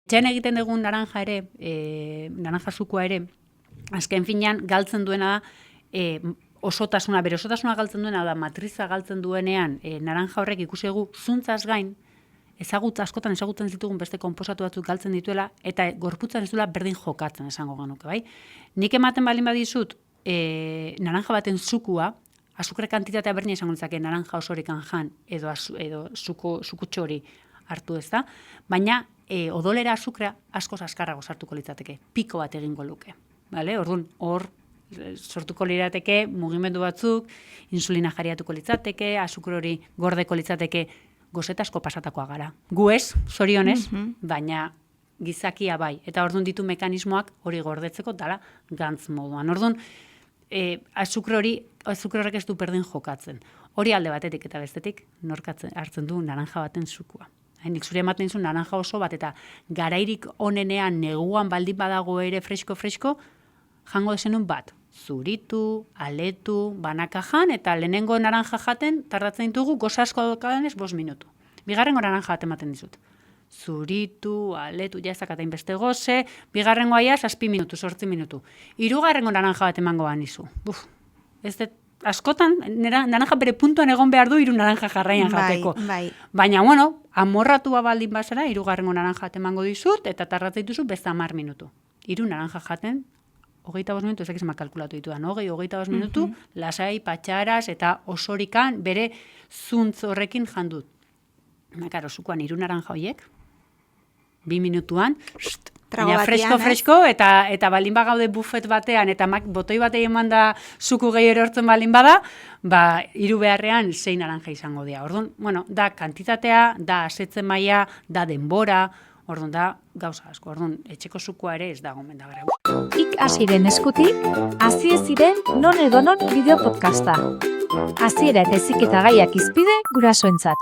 Txain egiten dugun naranja ere, naranja zukua ere, azken finean galtzen duena da, osotasuna, bere osotasuna galtzen duena da, matriza galtzen duenean, naranja horrek ikusi dugu zuntzaz gain, askotan ezagutzen zitugun beste konposatu batzuk galtzen dituela, eta gorputzan ez duela berdin jokatzen esango genuke, bai? Nik ematen balin badizut, naranja baten zukua, azukre kantitatea berdina izango nitzake naranja osorikan jan, edo zukutxo hori hartu ez da, baina odolera azukrea askoz azkarrago sartuko litzateke, piko bat egingo luke. Vale? Orduan, hor sortuko lirateke mugimendu batzuk, insulina jariatuko litzateke, azukre hori gordeko litzateke, gozetasko pasatakoa gara. Gu ez, zorionez, baina gizakia bai. Eta orduan ditu mekanismoak hori gordetzeko dala gantz moduan. Orduan, azukre horrek ez du berdin jokatzen. Hori alde batetik eta bestetik hartzen du naranja baten zukua. Nik zure ematen zu naranja oso bat eta garairik onenean neguan baldin badago ere fresko, jango desenun bat. Zuritu, aletu, banaka jan, eta lehenengo naranja jaten tardatzen ditugu goza asko daukadenez 5 minutu. Bigarrengo naranja jaten ematen dizut. Zuritu, aletu, ja ezakatain beste goze, bigarrengo aia 7 minutu, 8 minutu. Hirugarrengo naranja bat emango banizu. Askotan, naranja bere puntuan egon behar du 3 naranja jarraian jateko. Baina, bueno, amorratua baldin bazara, 3. naranja jaten emango dizut, eta tardatzen dituzu beste 10 minutu. 3 naranja jaten, 25 minutu, ez dakizema kalkulatu ditu da, 25 minutu, lasai, patxaraz, eta osorikan bere zuntz horrekin jandut. Karo, zukoan 3 naranja horiek, 2 minutuan, baina fresko, eta baldin bagaude bufet batean, eta botoi batei eman da zuku gehi erortzen baldin bada, 3 beharrean 6 naranja izango dira. Orduan, bueno, da kantitatea, da asetzen maila, da denbora, orduan da gauza asko. Orduan, etxeko zukua ere ez da gomendabara. Asiren eskutik, Asi ez ziren non edo non bideo podcasta. Asiera eta heziketa gaiak izpide gurasoentzat.